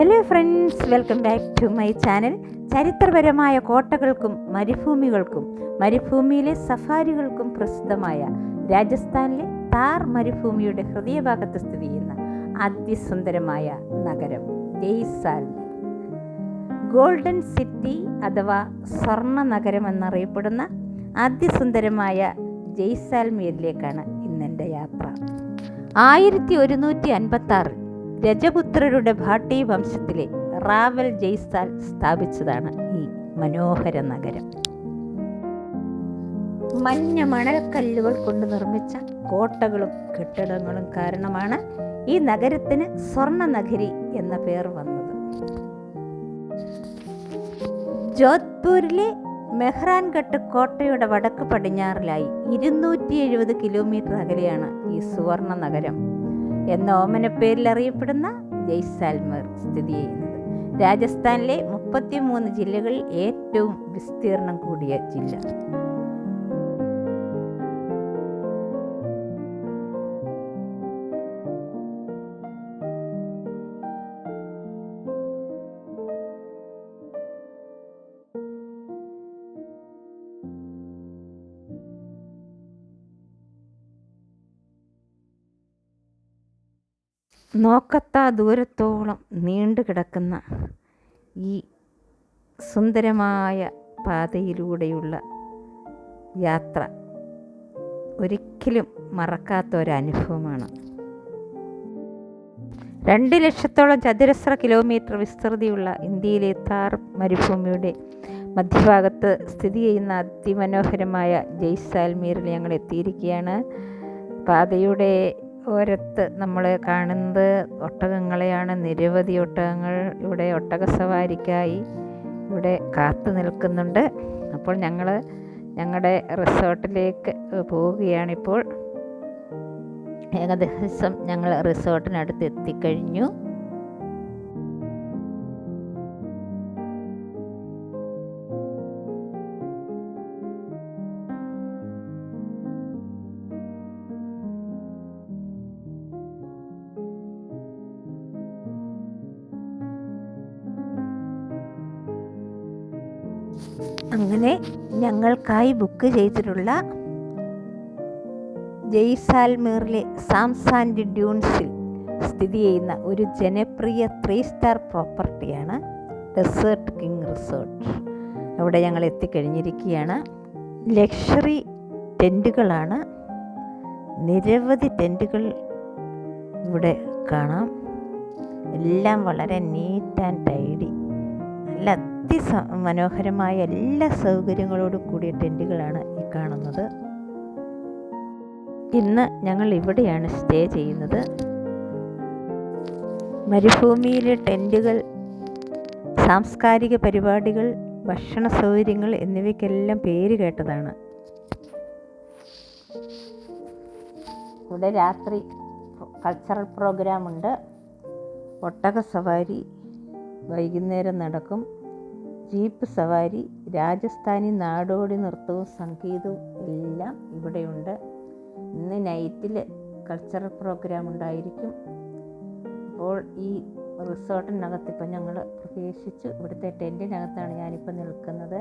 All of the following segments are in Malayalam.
Hello friends, welcome back to my channel. ചരിത്രപരമായ കോട്ടകൾക്കും മരുഭൂമിയിലെ സഫാരികൾക്കും പ്രസിദ്ധമായ രാജസ്ഥാനിലെ താർ മരുഭൂമിയുടെ ഹൃദയഭാഗത്ത് സ്ഥിതി ചെയ്യുന്ന അതിസുന്ദരമായ നഗരം ജയ്സാൽമീർ. ഗോൾഡൻ സിറ്റി അഥവാ സ്വർണ്ണ നഗരം എന്നറിയപ്പെടുന്ന അതിസുന്ദരമായ ജയ്സാൽമീരിലേക്കാണ് ഇന്നെൻ്റെ യാത്ര. 1156 രജപുത്രരുടെ ഭാട്ടി വംശത്തിലെ റാവൽ ജയ്സാൽ സ്ഥാപിച്ചതാണ് ഈ മനോഹര നഗരം. മഞ്ഞ മണൽക്കല്ലുകൾ കൊണ്ട് നിർമ്മിച്ച കോട്ടകളും കെട്ടിടങ്ങളും കാരണമാണ് ഈ നഗരത്തിന് സ്വർണ്ണ നഗരി എന്ന പേർ വന്നത്. ജോധ്പൂരിലെ മെഹ്റാൻഗട്ട് കോട്ടയുടെ വടക്ക് പടിഞ്ഞാറിലായി 270 കിലോമീറ്റർ അകലെയാണ് ഈ സുവർണ നഗരം എന്ന ഓമനപ്പേരിൽ അറിയപ്പെടുന്ന ജയ്സാൽമീർ സ്ഥിതി ചെയ്യുന്നത്. രാജസ്ഥാനിലെ 33 ജില്ലകളിൽ ഏറ്റവും വിസ്തീർണം കൂടിയ ജില്ല. നോക്കത്താ ദൂരത്തോളം നീണ്ടു കിടക്കുന്ന ഈ സുന്ദരമായ പാതയിലൂടെയുള്ള യാത്ര ഒരിക്കലും മറക്കാത്ത ഒരനുഭവമാണ്. 2 ലക്ഷത്തോളം ചതുരശ്ര കിലോമീറ്റർ വിസ്തൃതിയുള്ള ഇന്ത്യയിലെ താർ മരുഭൂമിയുടെ മധ്യഭാഗത്ത് സ്ഥിതി ചെയ്യുന്ന അതിമനോഹരമായ ജയ്സാൽമീറിൽ ഞങ്ങൾ എത്തിയിരിക്കുകയാണ്. പാതയുടെ ഓരത്ത് നമ്മൾ കാണുന്നത് ഒട്ടകങ്ങളെയാണ്. നിരവധി ഒട്ടകങ്ങൾ ഇവിടെ ഒട്ടക സവാരിക്കായി ഇവിടെ കാത്തു നിൽക്കുന്നുണ്ട്. അപ്പോൾ ഞങ്ങൾ ഞങ്ങളുടെ റിസോർട്ടിലേക്ക് പോവുകയാണിപ്പോൾ. ഏകദേശം ഞങ്ങൾ റിസോർട്ടിനടുത്ത് എത്തിക്കഴിഞ്ഞു. അങ്ങനെ ഞങ്ങൾക്കായി ബുക്ക് ചെയ്തിട്ടുള്ള ജയ്സാൽമീറിലെ സാംസാൻഡ് ഡ്യൂൺസിൽ സ്ഥിതി ചെയ്യുന്ന ഒരു ജനപ്രിയ 3 സ്റ്റാർ പ്രോപ്പർട്ടിയാണ് ഡെസേർട്ട് കിങ് റിസോർട്ട്. അവിടെ ഞങ്ങൾ എത്തിക്കഴിഞ്ഞിരിക്കുകയാണ്. ലക്ഷറി ടെൻറ്റുകളാണ്. നിരവധി ടെൻറ്റുകൾ ഇവിടെ കാണാം. എല്ലാം വളരെ നീറ്റ് ആൻഡ് ടൈഡി, നല്ല മനോഹരമായ എല്ലാ സൗകര്യങ്ങളോടും കൂടിയ ടെൻറ്റുകളാണ് ഈ കാണുന്നത്. ഇന്ന് ഞങ്ങൾ ഇവിടെയാണ് സ്റ്റേ ചെയ്യുന്നത്. മരുഭൂമിയിലെ ടെൻറ്റുകൾ, സാംസ്കാരിക പരിപാടികൾ, ഭക്ഷണ സൗകര്യങ്ങൾ എന്നിവയ്ക്കെല്ലാം പേര് കേട്ടതാണ്. ഇവിടെ രാത്രി കൾച്ചറൽ പ്രോഗ്രാമുണ്ട്. ഒട്ടക സവാരി വൈകുന്നേരം നടക്കും. ജീപ്പ് സവാരി, രാജസ്ഥാനി നാടോടി നൃത്തവും സംഗീതവും എല്ലാം ഇവിടെയുണ്ട്. ഇന്ന് നൈറ്റിൽ കൾച്ചറൽ പ്രോഗ്രാം ഉണ്ടായിരിക്കും. അപ്പോൾ ഈ റിസോർട്ടിനകത്ത് ഇപ്പം ഞങ്ങൾ പ്രവേശിച്ചു. ഇവിടുത്തെ ടെൻറ്റിനകത്താണ് ഞാനിപ്പോൾ നിൽക്കുന്നത്.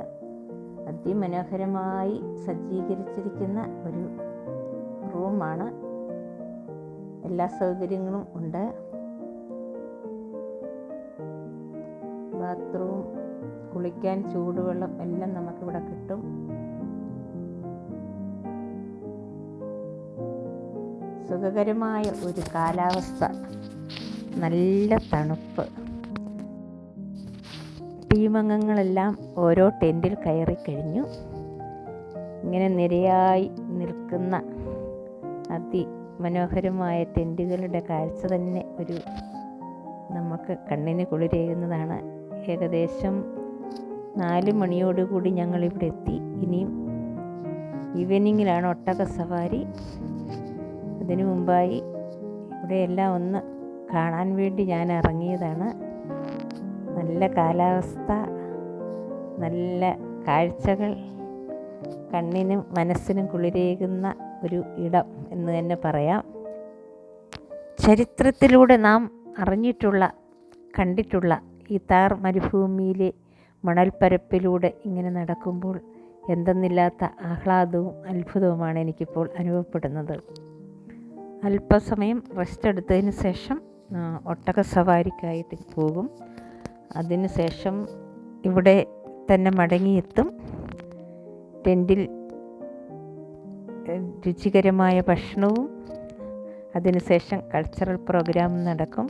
അതിമനോഹരമായി സജ്ജീകരിച്ചിരിക്കുന്ന ഒരു റൂമാണ്. എല്ലാ സൗകര്യങ്ങളും ഉണ്ട്. ബാത്റൂം, കുളിക്കാൻ ചൂടുവെള്ളം എല്ലാം നമുക്കിവിടെ കിട്ടും. സുഖകരമായ ഒരു കാലാവസ്ഥ, നല്ല തണുപ്പ്. ടീമംഗങ്ങളെല്ലാം ഓരോ ടെൻറ്റിൽ കയറി കഴിഞ്ഞു. ഇങ്ങനെ നിരയായി നിൽക്കുന്ന അതിമനോഹരമായ ടെൻറ്റുകളുടെ കാഴ്ച തന്നെ ഒരു നമുക്ക് കണ്ണിന് കുളിരേകുന്നതാണ്. ഏകദേശം 4 മണിയോടുകൂടി ഞങ്ങളിവിടെ എത്തി. ഇനിയും ഈവനിങ്ങിലാണ് ഒട്ടക സവാരി. അതിനു മുമ്പായി ഇവിടെയെല്ലാം ഒന്ന് കാണാൻ വേണ്ടി ഞാൻ ഇറങ്ങിയതാണ്. നല്ല കാലാവസ്ഥ, നല്ല കാഴ്ചകൾ, കണ്ണിനും മനസ്സിനും കുളിരേകുന്ന ഒരു ഇടം എന്ന് തന്നെ പറയാം. ചരിത്രത്തിലൂടെ നാം അറിഞ്ഞിട്ടുള്ള കണ്ടിട്ടുള്ള ഈ താർ മരുഭൂമിയിലെ മണൽപ്പരപ്പിലൂടെ ഇങ്ങനെ നടക്കുമ്പോൾ എന്തെന്നില്ലാത്ത ആഹ്ലാദവും അത്ഭുതവുമാണ് എനിക്കിപ്പോൾ അനുഭവപ്പെടുന്നത്. അല്പസമയം റെസ്റ്റ് എടുത്തതിന് ശേഷം ഒട്ടക സവാരിക്കായിട്ട് പോകും. അതിനുശേഷം ഇവിടെ തന്നെ മടങ്ങിയെത്തും. ടെൻറ്റിൽ രുചികരമായ ഭക്ഷണവും അതിനുശേഷം കൾച്ചറൽ പ്രോഗ്രാമും നടക്കും.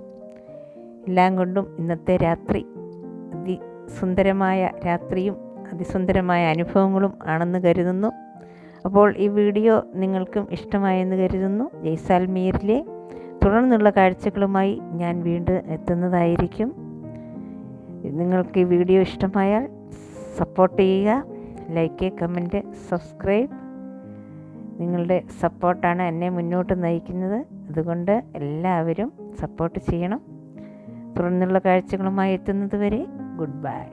എല്ലാം കൊണ്ടും ഇന്നത്തെ രാത്രി അതിസുന്ദരമായ രാത്രിയും അതിസുന്ദരമായ അനുഭവങ്ങളും ആണെന്ന് കരുതുന്നു. അപ്പോൾ ഈ വീഡിയോ നിങ്ങൾക്കും ഇഷ്ടമായെന്ന് കരുതുന്നു. ജയ്സാൽമീറിലെ തുടർന്നുള്ള കാഴ്ചകളുമായി ഞാൻ വീണ്ടും എത്തുന്നതായിരിക്കും. നിങ്ങൾക്ക് ഈ വീഡിയോ ഇഷ്ടമായാൽ സപ്പോർട്ട് ചെയ്യുക. Like, comment, subscribe. നിങ്ങളുടെ സപ്പോർട്ടാണ് എന്നെ മുന്നോട്ട് നയിക്കുന്നത്. അതുകൊണ്ട് എല്ലാവരും സപ്പോർട്ട് ചെയ്യണം. തുടർന്നുള്ള കാഴ്ചകളുമായി എത്തുന്നത് വരെ ഗുഡ് ബൈ.